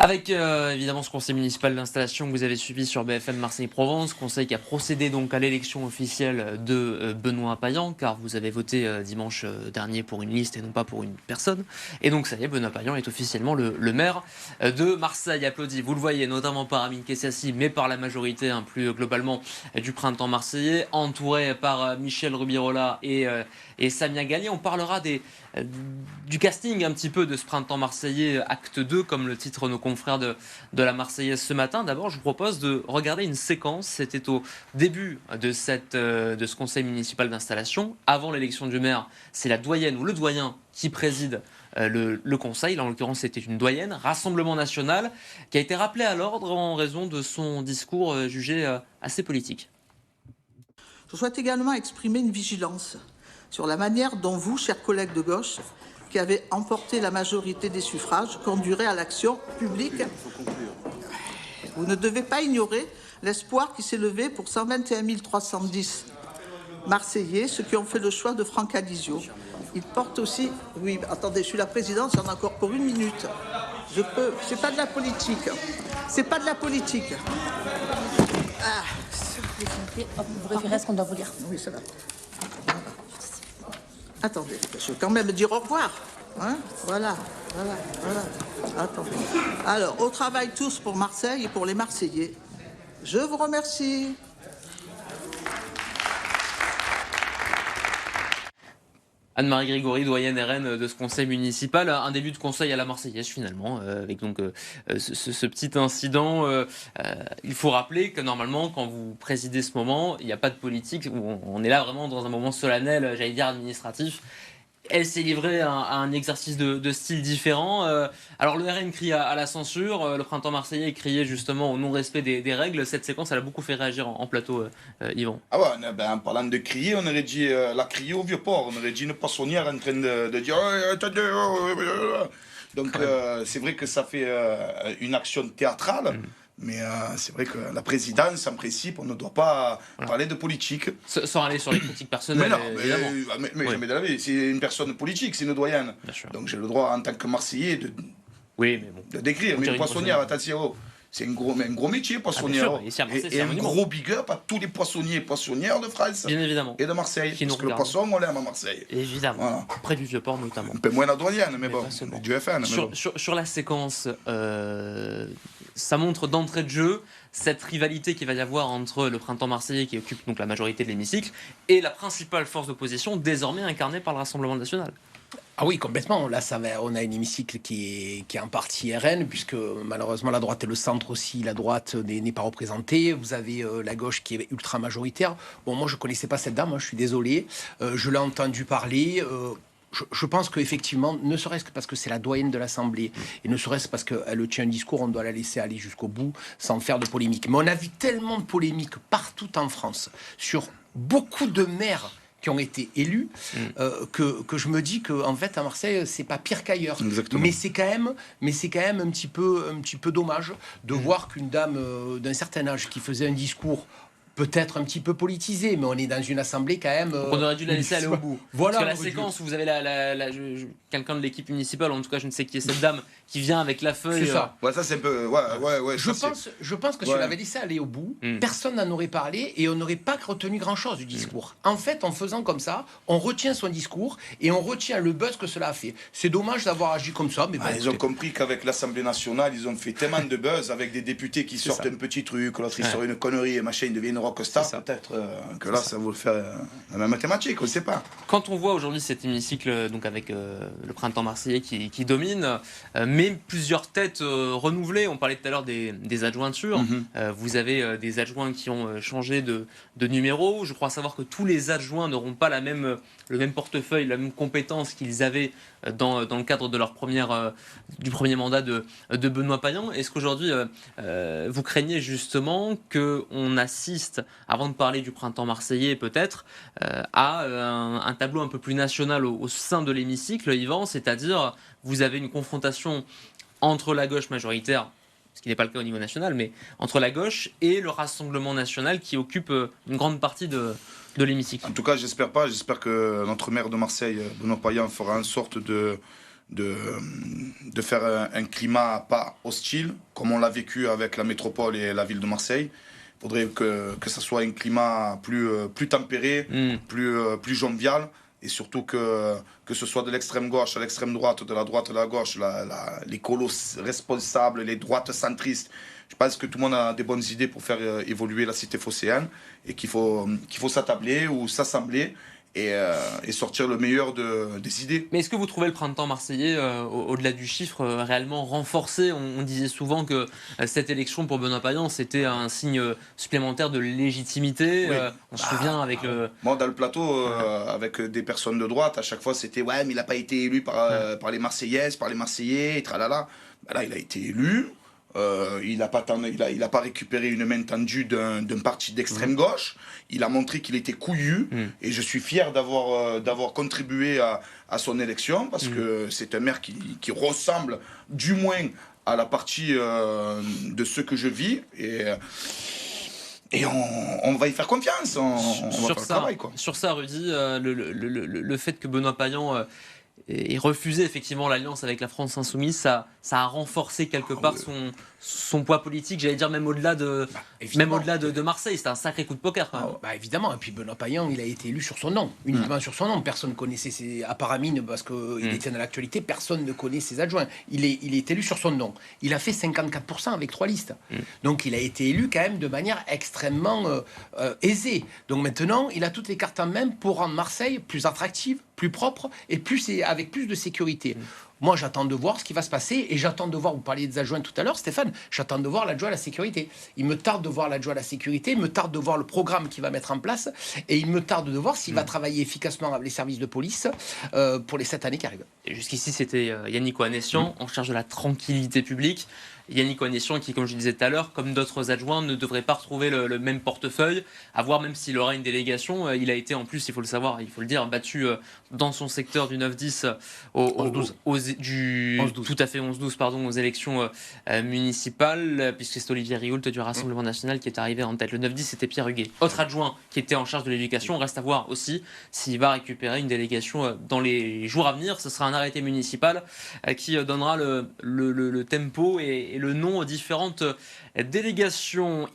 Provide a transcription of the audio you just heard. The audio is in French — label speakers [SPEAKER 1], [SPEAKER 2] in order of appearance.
[SPEAKER 1] Avec évidemment ce conseil municipal d'installation que vous avez suivi sur BFM Marseille-Provence, conseil qui a procédé donc à l'élection officielle de Benoît Payan, car vous avez voté dimanche dernier pour une liste et non pas pour une personne. Et donc ça y est, Benoît Payan est officiellement le maire de Marseille, applaudi, vous le voyez, notamment par Amine Kessiassi, mais par la majorité plus globalement du printemps marseillais, entouré par Michel Rubirola et Samia Ghali. On parlera du casting un petit peu de ce printemps marseillais acte 2, comme le titre nos confrères de la Marseillaise ce matin. D'abord, je vous propose de regarder une séquence. C'était au début de ce conseil municipal d'installation. Avant l'élection du maire, c'est la doyenne ou le doyen qui préside le conseil. Là, en l'occurrence, c'était une doyenne, Rassemblement national, qui a été rappelée à l'ordre en raison de son discours jugé assez politique.
[SPEAKER 2] Je souhaite également exprimer une vigilance sur la manière dont vous, chers collègues de gauche, qui avez emporté la majorité des suffrages, conduirez à l'action publique. Vous ne devez pas ignorer l'espoir qui s'est levé pour 121 310 Marseillais, ceux qui ont fait le choix de Franck Alizio. Il porte aussi... Oui, attendez, je suis la présidente, j'en ai encore pour une minute. Je peux... C'est pas de la politique. C'est pas de la politique.
[SPEAKER 3] Ah. Vous préférez ce qu'on doit vous lire?
[SPEAKER 2] Oui, ça va. Attendez, je vais quand même dire au revoir. Hein, voilà. Attendez. Alors, au travail tous pour Marseille et pour les Marseillais. Je vous remercie.
[SPEAKER 1] Anne-Marie Grégory, doyenne RN de ce conseil municipal, un début de conseil à la Marseillaise finalement, avec donc ce petit incident. Il faut rappeler que normalement, quand vous présidez ce moment, il n'y a pas de politique, on est là vraiment dans un moment solennel, j'allais dire administratif. Elle s'est livrée à un exercice de style différent. Alors le RN crie à la censure, le printemps marseillais criait justement au non-respect des règles. Cette séquence, elle a beaucoup fait réagir en plateau, Yvan.
[SPEAKER 4] Ah ouais, en parlant de crier, on aurait dit la crier au Vieux-Port. On aurait dit une poissonnière en train de dire attendez. Donc c'est vrai que ça fait une action théâtrale. Mais c'est vrai que la présidence, en principe, on ne doit pas parler de politique.
[SPEAKER 1] Sans aller sur les critiques personnelles, évidemment.
[SPEAKER 4] Mais jamais de la vie. C'est une personne politique, c'est une doyenne. Donc j'ai le droit, en tant que Marseillais, de décrire. Mais une poissonnière, attention, c'est un gros métier, poissonnière. Et un gros big up à tous les poissonniers et poissonnières de France.
[SPEAKER 1] Bien évidemment.
[SPEAKER 4] Et de Marseille. Parce que le poisson, on l'aime à Marseille.
[SPEAKER 1] Évidemment. Voilà. Près du Vieux-Port, notamment.
[SPEAKER 4] Un peu moins la doyenne, mais bon. Du FN.
[SPEAKER 1] Sur la séquence, ça montre d'entrée de jeu cette rivalité qu'il va y avoir entre le printemps marseillais, qui occupe donc la majorité de l'hémicycle, et la principale force d'opposition, désormais incarnée par le Rassemblement national.
[SPEAKER 5] Ah oui, complètement. Là, on a un hémicycle qui est en partie RN, puisque malheureusement la droite et le centre aussi, la droite n'est pas représentée. Vous avez la gauche qui est ultra majoritaire. Bon, moi je connaissais pas cette dame, je suis désolé. Je l'ai entendu parler. Je pense qu'effectivement, ne serait-ce que parce que c'est la doyenne de l'Assemblée, et ne serait-ce parce qu'elle tient un discours, on doit la laisser aller jusqu'au bout, sans faire de polémique. Mais on a vu tellement de polémiques partout en France, sur beaucoup de maires qui ont été élus, que je me dis qu'en fait, à Marseille, c'est pas pire qu'ailleurs. Mais c'est quand même un petit peu dommage de voir qu'une dame d'un certain âge qui faisait un discours peut-être un petit peu politisé, mais on est dans une assemblée quand même...
[SPEAKER 1] on aurait dû la laisser aller au bout.
[SPEAKER 5] Voilà,
[SPEAKER 1] parce que la séquence où vous avez quelqu'un de l'équipe municipale, en tout cas je ne sais qui est cette dame, qui vient avec la feuille...
[SPEAKER 4] C'est ça. Ouais, ça c'est un peu... Ouais,
[SPEAKER 5] je pense que si on l'avait laissé aller au bout, personne n'en aurait parlé et on n'aurait pas retenu grand-chose du discours. En fait, en faisant comme ça, on retient son discours et on retient le buzz que cela a fait. C'est dommage d'avoir agi comme ça, mais bon,
[SPEAKER 4] ils ont compris qu'avec l'Assemblée nationale, ils ont fait tellement de buzz avec des députés qui sortent un petit truc, l'autre il sort une connerie et machin, il devient une rockstar. Peut-être que là, ça vous le fait la mathématique, on ne sait pas.
[SPEAKER 1] Quand on voit aujourd'hui cet hémicycle, donc avec le printemps marseillais qui domine, mais plusieurs têtes renouvelées, on parlait tout à l'heure des adjointures, vous avez des adjoints qui ont changé de numéro, je crois savoir que tous les adjoints n'auront pas le même portefeuille, la même compétence qu'ils avaient dans le cadre de du premier mandat de Benoît Payan. Est-ce qu'aujourd'hui, vous craignez justement qu'on assiste, avant de parler du printemps marseillais peut-être, à un tableau un peu plus national au sein de l'hémicycle, Yvan, c'est-à-dire vous avez une confrontation entre la gauche majoritaire, ce qui n'est pas le cas au niveau national, mais entre la gauche et le Rassemblement national qui occupe une grande partie de l'hémicycle.
[SPEAKER 4] En tout cas, j'espère pas. J'espère que notre maire de Marseille, Benoît Payan, fera en sorte de de faire un climat pas hostile, comme on l'a vécu avec la métropole et la ville de Marseille. Il faudrait que ça soit un climat plus tempéré, plus jovial, et surtout que ce soit de l'extrême gauche à l'extrême droite, de la droite à la gauche, les colos responsables, les droites centristes. Je pense que tout le monde a des bonnes idées pour faire évoluer la cité phocéenne et qu'il faut s'attabler ou s'assembler et sortir le meilleur des idées.
[SPEAKER 1] Mais est-ce que vous trouvez le printemps marseillais, au-delà du chiffre, réellement renforcé? On disait souvent que cette élection pour Benoît Payan, c'était un signe supplémentaire de légitimité.
[SPEAKER 4] Oui.
[SPEAKER 1] On se souvient avec le...
[SPEAKER 4] Moi, dans le plateau, avec des personnes de droite, à chaque fois, c'était « Ouais, mais il n'a pas été élu par les Marseillaises, par les Marseillais, et tralala. » Ben là, il a été élu. Il n'a pas récupéré une main tendue d'un parti d'extrême gauche. Il a montré qu'il était couillu. Et je suis fier d'avoir contribué à son élection parce que c'est un maire qui ressemble du moins à la partie de ce que je vis. Et on va y faire confiance. On va faire le travail, quoi.
[SPEAKER 1] Sur ça, Rudy, le fait que Benoît Payan et refuser effectivement l'alliance avec la France insoumise, ça a renforcé quelque part son poids politique, j'allais dire même au-delà de Marseille. C'était un sacré coup de poker quand même.
[SPEAKER 5] Évidemment, et puis Benoît Payan, il a été élu sur son nom, uniquement sur son nom. Personne ne connaissait à part Amine, parce qu'il était dans l'actualité, personne ne connaît ses adjoints. Il est élu sur son nom. Il a fait 54% avec 3 listes. Donc il a été élu quand même de manière extrêmement aisée. Donc maintenant, il a toutes les cartes en main pour rendre Marseille plus attractive, plus propre et avec plus de sécurité. Moi, j'attends de voir ce qui va se passer et j'attends de voir, vous parliez des adjoints tout à l'heure, Stéphane, j'attends de voir l'adjoint à la sécurité. Il me tarde de voir l'adjoint à la sécurité, il me tarde de voir le programme qu'il va mettre en place et il me tarde de voir s'il va travailler efficacement avec les services de police pour les 7 années qui arrivent.
[SPEAKER 1] Et jusqu'ici, c'était Yannick Ohanessian, en charge de la tranquillité publique. Yannick Ohanessian qui, comme je disais tout à l'heure, comme d'autres adjoints, ne devrait pas retrouver le même portefeuille, à voir même s'il aura une délégation. Il a été en plus, il faut le savoir, il faut le dire, battu dans son secteur du 9-10 tout à fait 11-12 pardon, aux élections municipales, puisque c'est Olivier Rioult du Rassemblement National qui est arrivé en tête. Le 9-10, c'était Pierre Huguet. Autre adjoint qui était en charge de l'éducation, reste à voir aussi s'il va récupérer une délégation dans les jours à venir. Ce sera un arrêté municipal qui donnera le tempo et le nom aux différentes délégations.